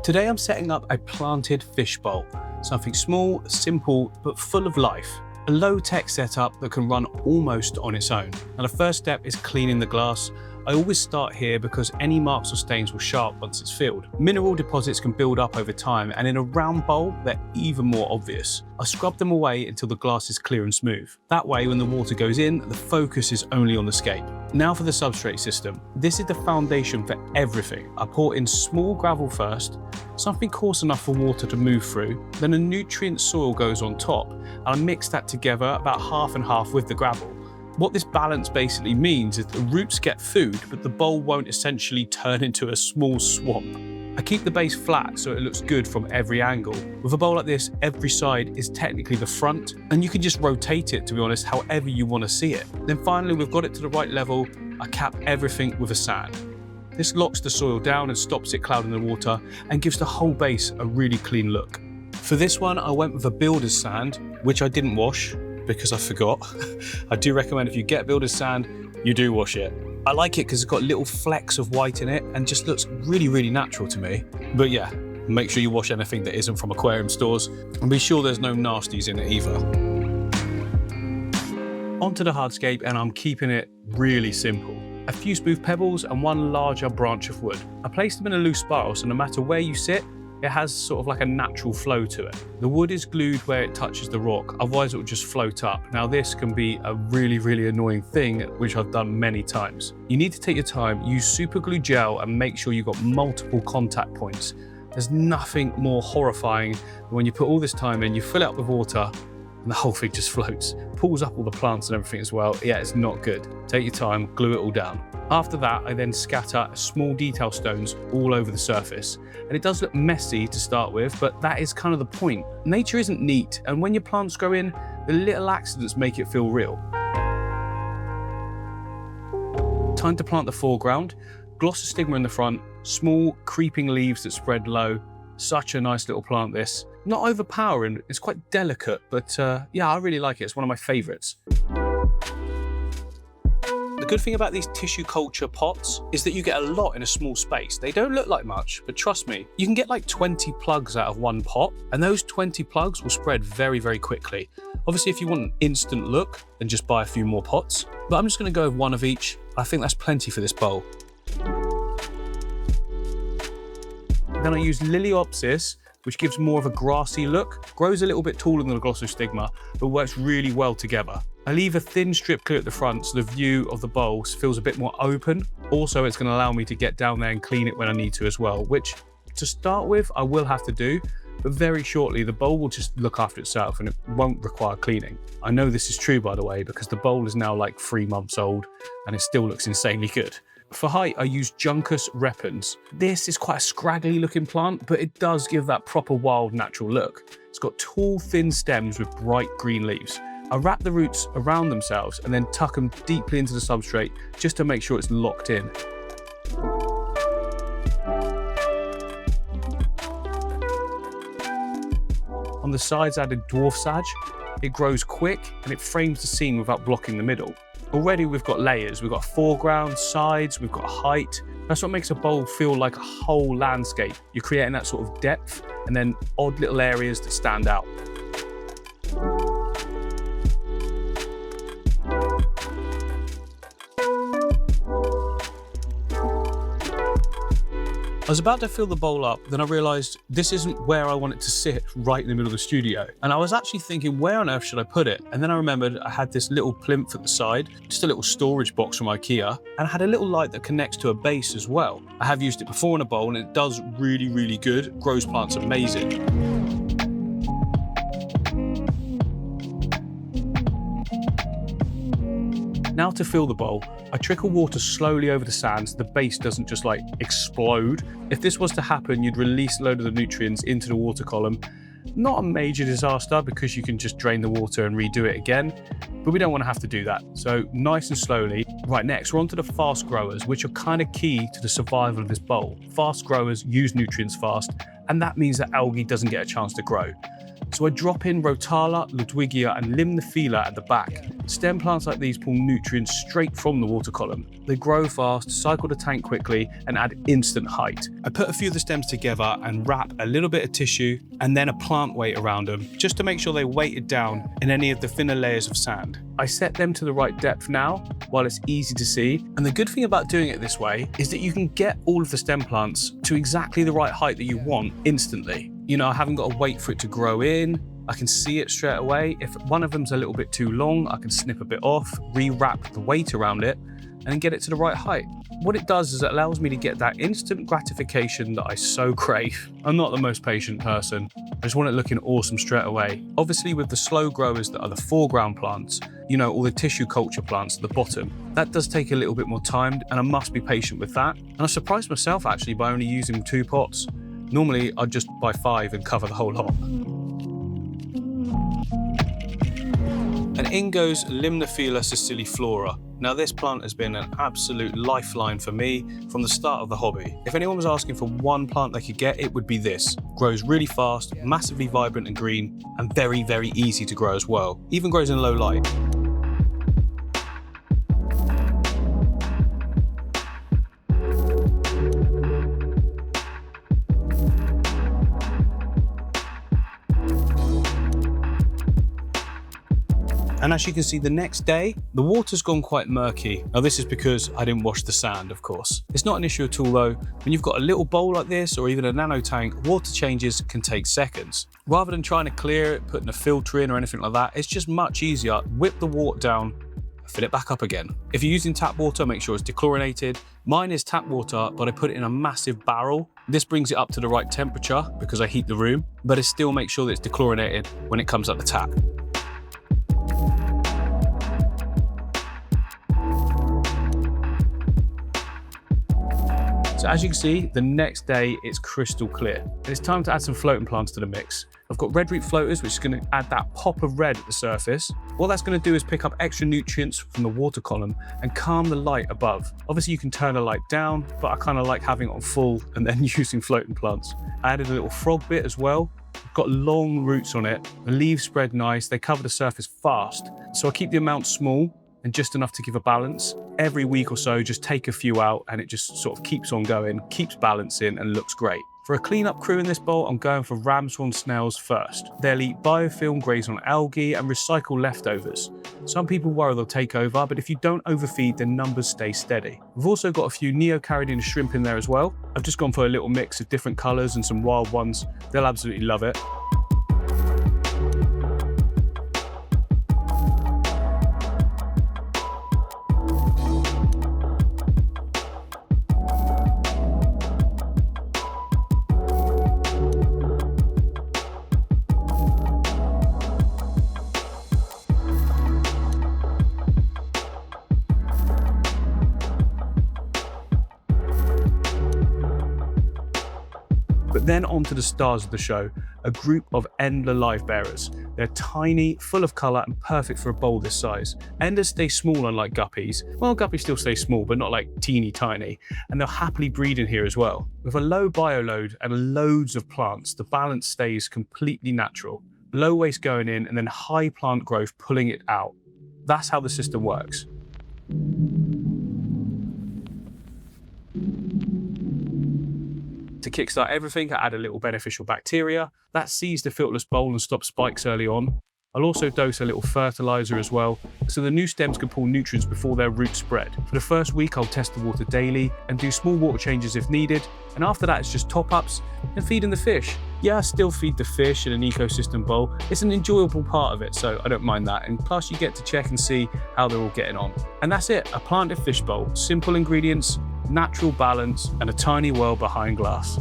Today I'm setting up a planted fish bowl, something small, simple, but full of life. A low-tech setup that can run almost on its own. Now the first step is cleaning the glass. I always start here because any marks or stains will show up once it's filled. Mineral deposits can build up over time, and in a round bowl, they're even more obvious. I scrub them away until the glass is clear and smooth. That way, when the water goes in, the focus is only on the scape. Now for the substrate system. This is the foundation for everything. I pour in small gravel first, something coarse enough for water to move through, then a nutrient soil goes on top, and I mix that together about half and half with the gravel. What this balance basically means is the roots get food, but the bowl won't essentially turn into a small swamp. I keep the base flat so it looks good from every angle. With a bowl like this, every side is technically the front, and you can just rotate it, to be honest, however you want to see it. Then finally, we've got it to the right level. I cap everything with a sand. This locks the soil down and stops it clouding the water and gives the whole base a really clean look. For this one, I went with a builder's sand, which I didn't wash because I forgot. I do recommend if you get builder's sand, you do wash it. I like it because it's got little flecks of white in it and just looks really, really natural to me. But yeah, make sure you wash anything that isn't from aquarium stores and be sure there's no nasties in it either. Onto the hardscape, and I'm keeping it really simple. A few smooth pebbles and one larger branch of wood. I placed them in a loose spiral, so no matter where you sit, it has sort of like a natural flow to it. The wood is glued where it touches the rock, otherwise it will just float up. Now this can be a really, really annoying thing, which I've done many times. You need to take your time, use super glue gel, and make sure you've got multiple contact points. There's nothing more horrifying than when you put all this time in, you fill it up with water, and the whole thing just floats. Pulls up all the plants and everything as well. Yeah, it's not good. Take your time, glue it all down. After that, I then scatter small detail stones all over the surface. And it does look messy to start with, but that is kind of the point. Nature isn't neat, and when your plants grow in, the little accidents make it feel real. Time to plant the foreground. Glossostigma in the front, small creeping leaves that spread low. Such a nice little plant this. Not overpowering, it's quite delicate, but yeah, I really like it. It's one of my favorites. The good thing about these tissue culture pots is that you get a lot in a small space. They don't look like much, but trust me, you can get like 20 plugs out of one pot, and those 20 plugs will spread very, very quickly. Obviously, if you want an instant look, then just buy a few more pots, but I'm just gonna go with one of each. I think that's plenty for this bowl. Then I use Liliopsis, which gives more of a grassy look, grows a little bit taller than the Glossostigma, but works really well together. I leave a thin strip clear at the front so the view of the bowl feels a bit more open. Also, it's going to allow me to get down there and clean it when I need to as well, which to start with, I will have to do, but very shortly, the bowl will just look after itself and it won't require cleaning. I know this is true, by the way, because the bowl is now like 3 months old and it still looks insanely good. For height, I use Juncus repens. This is quite a scraggly looking plant, but it does give that proper wild natural look. It's got tall, thin stems with bright green leaves. I wrap the roots around themselves and then tuck them deeply into the substrate just to make sure it's locked in. On the sides, I added dwarf sage. It grows quick and it frames the scene without blocking the middle. Already we've got layers, we've got foreground, sides, we've got height. That's what makes a bowl feel like a whole landscape. You're creating that sort of depth and then odd little areas that stand out. I was about to fill the bowl up, then I realized this isn't where I want it to sit right in the middle of the studio. And I was actually thinking, where on earth should I put it? And then I remembered I had this little plinth at the side, just a little storage box from IKEA, and I had a little light that connects to a base as well. I have used it before in a bowl and it does really, really good. Grows plants amazing. Now to fill the bowl, I trickle water slowly over the sand so the base doesn't just like explode. If this was to happen, you'd release a load of the nutrients into the water column. Not a major disaster because you can just drain the water and redo it again, but we don't want to have to do that. So nice and slowly. Right, next we're on to the fast growers, which are kind of key to the survival of this bowl. Fast growers use nutrients fast, and that means that algae doesn't get a chance to grow. So I drop in Rotala, Ludwigia and Limnophila at the back. Stem plants like these pull nutrients straight from the water column. They grow fast, cycle the tank quickly, and add instant height. I put a few of the stems together and wrap a little bit of tissue and then a plant weight around them, just to make sure they weighted down in any of the thinner layers of sand. I set them to the right depth now, while it's easy to see. And the good thing about doing it this way is that you can get all of the stem plants to exactly the right height that you want instantly. You know, I haven't got to wait for it to grow in. I can see it straight away. If one of them's a little bit too long, I can snip a bit off, rewrap the weight around it, and then get it to the right height. What it does is it allows me to get that instant gratification that I so crave. I'm not the most patient person. I just want it looking awesome straight away. Obviously with the slow growers that are the foreground plants, you know, all the tissue culture plants at the bottom, that does take a little bit more time and I must be patient with that. And I surprised myself actually by only using 2 pots. Normally I'd just buy 5 and cover the whole lot. And in goes Limnophila siciliflora. Now this plant has been an absolute lifeline for me from the start of the hobby. If anyone was asking for one plant they could get, it would be this. Grows really fast, massively vibrant and green, and very, very easy to grow as well. Even grows in low light. And as you can see, the next day, the water's gone quite murky. Now this is because I didn't wash the sand, of course. It's not an issue at all though. When you've got a little bowl like this, or even a nano tank, water changes can take seconds. Rather than trying to clear it, putting a filter in or anything like that, it's just much easier. Whip the water down, fill it back up again. If you're using tap water, make sure it's dechlorinated. Mine is tap water, but I put it in a massive barrel. This brings it up to the right temperature because I heat the room, but it still makes sure that it's dechlorinated when it comes up the tap. So as you can see, the next day it's crystal clear. And it's time to add some floating plants to the mix. I've got red root floaters, which is going to add that pop of red at the surface. What that's going to do is pick up extra nutrients from the water column and calm the light above. Obviously you can turn the light down, but I kind of like having it on full and then using floating plants. I added a little frog bit as well. Got long roots on it. The leaves spread nice. They cover the surface fast. So I keep the amount small and just enough to give a balance. Every week or so, just take a few out and it just sort of keeps on going, keeps balancing and looks great. For a cleanup crew in this bowl, I'm going for ramshawn snails first. They'll eat biofilm, graze on algae and recycle leftovers. Some people worry they'll take over, but if you don't overfeed, then numbers stay steady. We've also got a few neocaridine shrimp in there as well. I've just gone for a little mix of different colors and some wild ones. They'll absolutely love it. But then on to the stars of the show, a group of Endler live bearers. They're tiny, full of colour and perfect for a bowl this size. Enders stay small unlike guppies. Well, guppies still stay small, but not like teeny tiny. And they'll happily breed in here as well. With a low bioload and loads of plants, the balance stays completely natural. Low waste going in and then high plant growth pulling it out. That's how the system works. To kickstart everything, I add a little beneficial bacteria. That sees the filterless bowl and stops spikes early on. I'll also dose a little fertilizer as well, so the new stems can pull nutrients before their roots spread. For the first week, I'll test the water daily and do small water changes if needed. And after that, it's just top-ups and feeding the fish. Yeah, I still feed the fish in an ecosystem bowl. It's an enjoyable part of it, so I don't mind that. And plus, you get to check and see how they're all getting on. And that's it, a planted fish bowl. Simple ingredients, natural balance, and a tiny world behind glass.